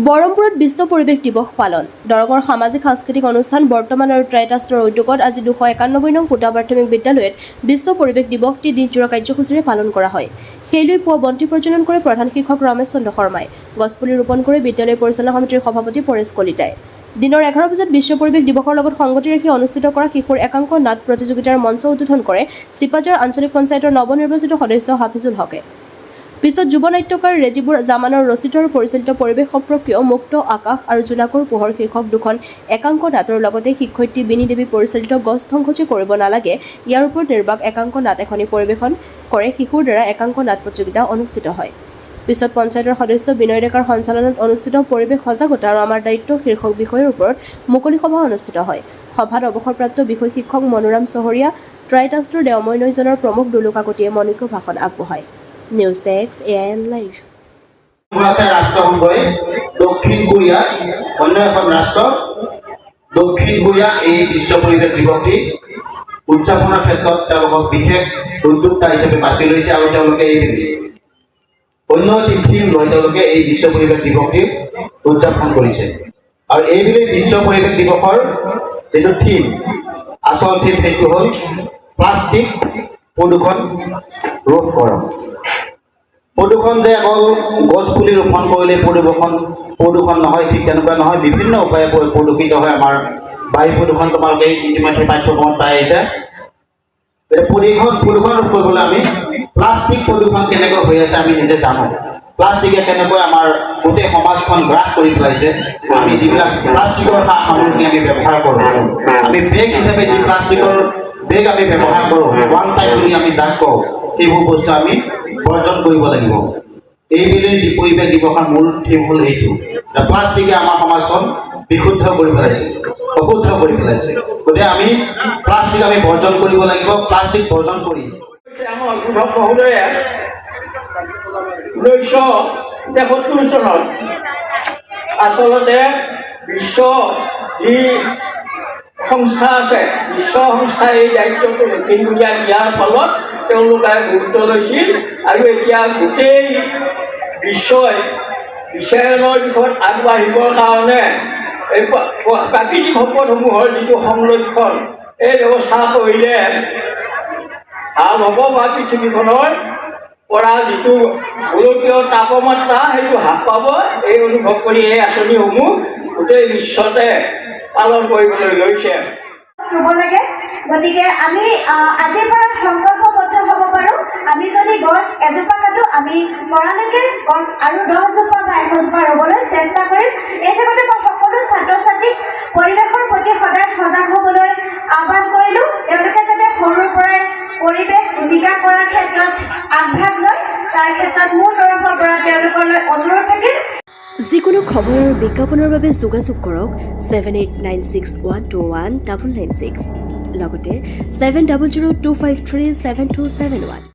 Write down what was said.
বৰমপুৰত বিশ্ব পৰিৱেশ দিৱস পালন দৰঙৰ সামাজিক সাংস্কৃতিক অনুষ্ঠান বৰ্তমান আৰু ট্ৰাইটাষ্টৰ উদ্যোগত আজি 291 নং কোটা প্ৰাথমিক বিদ্যালয়ত বিশ্ব পৰিৱেশ দিৱসটি দিনজোৰা কাৰ্যসূচীৰে পালন কৰা হয়। সেইলৈ পুৱা বন্তি প্ৰজ্বলন কৰে প্ৰধান শিক্ষক ৰমেশ চন্দ্ৰ শৰ্মাই। গছপুলি ৰোপণ কৰি বিদ্যালয় পৰিচালনা সমিতিৰ সভাপতি পৰেশ কলিতাই। দিনৰ 11 বজাত বিশ্ব পৰিৱেশ দিৱসৰ লগত সংগতি ৰাখি অনুষ্ঠিত কৰা শিশুৰ একাংক নাট প্ৰতিযোগিতাৰ মঞ্চ উদ্বোধন কৰে চিপাঝাৰ আঞ্চলিক পঞ্চায়তৰ নৱনিৰ্বাচিত সদস্য হাফিজুল হকে। পিছত যুৱ নাট্যকাৰ ৰেজিবুৰ জামানৰ ৰচিত আৰু পৰিচালিত পৰিৱেশ সম্পৰ্কীয় মুক্ত আকাশ আৰু জোনাকৰ পোহৰ শীৰ্ষক দুখন একাংক নাটৰ লগতে শিক্ষয়িত্ৰী বিনী দেৱী পৰিচালিত গছ ধ্বংস যে কৰিব নালাগে ইয়াৰ ওপৰত নিৰ্বাক একাংক নাট এখনি পৰিৱেশন কৰে শিশুৰ দ্বাৰা একাংক নাট প্ৰতিযোগিতা অনুষ্ঠিত হয়। পিছত পঞ্চায়তৰ সদস্য বিনয় ডেকাৰ সঞ্চালনত অনুষ্ঠিত পৰিৱেশ সজাগতা আৰু আমাৰ দায়িত্ব শীৰ্ষক বিষয়ৰ ওপৰত মুকলি সভা অনুষ্ঠিত হয়। সভাত অৱসৰপ্ৰাপ্ত বিষয় শিক্ষক মনোৰাম চহৰীয়া, ট্ৰাইটাষ্টৰ দেওময় নৈজনৰ প্ৰমুখ দুলু কাকতিয়ে মৌখিক ভাষণ আগবঢ়ায়। News desk AIN live. ৰাষ্ট্ৰসংঘই দক্ষিণ কোৰিয়া অন্য এখন ৰাষ্ট্ৰ দক্ষিণ কোৰিয়া এই বিশ্ব পৰিৱেশ দিৱসটি উদযাপনৰ ক্ষেত্ৰত তেওঁলোকক বিশেষ উদ্যোক্তা হিচাপে বাছি লৈছে আৰু তেওঁলোকে এই অন্য থিম লৈ তেওঁলোকে এই বিশ্ব পৰিৱেশ দিৱসটি উদযাপন কৰিছে। আৰু এইবুলি বিশ্ব পৰিৱেশ দিৱসৰ যিটো থিম আচল থিম সেইটো হ'ল প্লাষ্টিক প্ৰদূষণ ৰোধ কৰক। প্ৰদূষণ যে অকল গছ পুলি ৰোপণ কৰিলে প্ৰদূষণ নহয়, ঠিক তেনেকুৱা নহয়। বিভিন্ন উপায়ে প্ৰদূষিত হয় আমাৰ বায়ু প্ৰদূষণ। তোমালোকে ইতিমধ্যে পাঠ্যক্ৰমত পাই আহিছে। প্ৰদূষণ ৰোধ কৰিবলৈ আমি প্লাষ্টিক প্ৰদূষণ কেনেকৈ হৈ আছে আমি নিজে জানো। প্লাষ্টিকে কেনেকৈ আমাৰ গোটেই সমাজখন গ্ৰাস কৰি পেলাইছে। আমি যিবিলাক প্লাষ্টিকৰ সা সামগ্ৰী আমি ব্যৱহাৰ কৰোঁ, আমি বেগ হিচাপে যি প্লাষ্টিকৰ বেগ আমি ব্যৱহাৰ কৰোঁ, ওৱান টাইম বুলি আমি যাক কওঁ, সেইবোৰ বস্তু আমি বৰ্জন কৰিব লাগিব। এইবুলি যি পৰিৱেশ দিৱসৰ মূল থিম হ'ল এইটো। প্লাষ্টিকে আমাৰ সমাজখন বিশুদ্ধ কৰি পেলাইছে, অশুদ্ধ কৰি পেলাইছে। গতিকে আমি প্লাষ্টিক আমি বৰ্জন কৰিব লাগিব। প্লাষ্টিক বৰ্জন কৰি আমাৰ অভিভাৱক মহোদয়ে 1973 চনত আচলতে বিশ্ব যি সংস্থা আছে, বিশ্ব সংস্থাই এই দায়িত্বটো দক্ষিণ কোৰিয়াক দিয়াৰ ফলত তেওঁলোকে গুৰুত্ব লৈছিল আৰু এতিয়া গোটেই বিশ্বই বিশ্বায়নৰ দিশত আগবাঢ়িবৰ কাৰণে এই প্ৰাকৃতিক সম্পদসমূহৰ যিটো সংৰক্ষণ এই ব্যৱস্থা কৰিলে ভাল হ'ব বা পৃথিৱীখনৰ পৰা যিটো গোলকীয় তাপমাত্ৰা সেইটো হ্ৰাস পাব, এই অনুভৱ কৰি এই আঁচনিসমূহ গোটেই বিশ্বতে পালন কৰিবলৈ লৈছে। গতিকে আমি আজিৰ পৰা সংকল্পবদ্ধ হ'ব পাৰোঁ। আমি যদি গছ এজোপা কাটো, আমি পৰালৈকে গছ আৰু 10জোপা বা 100জোপা ৰুবলৈ চেষ্টা কৰিম। এই ক্ষেত্ৰতে মই সকলো ছাত্ৰ ছাত্ৰীক পৰিৱেশৰ প্ৰতি সদায় সজাগ হ'বলৈ আহ্বান কৰিলোঁ। তেওঁলোকে যাতে সৰুৰ পৰাই পৰিৱেশ বিকাশ কৰাৰ ক্ষেত্ৰত আগভাগ লয়, তাৰ ক্ষেত্ৰত মোৰ তৰফৰ পৰা তেওঁলোকলৈ অনুৰোধ থাকিল। যিকোনো খবৰ আৰু বিজ্ঞাপনৰ বাবে যোগাযোগ কৰক 7896121996 লগতে 7002537271।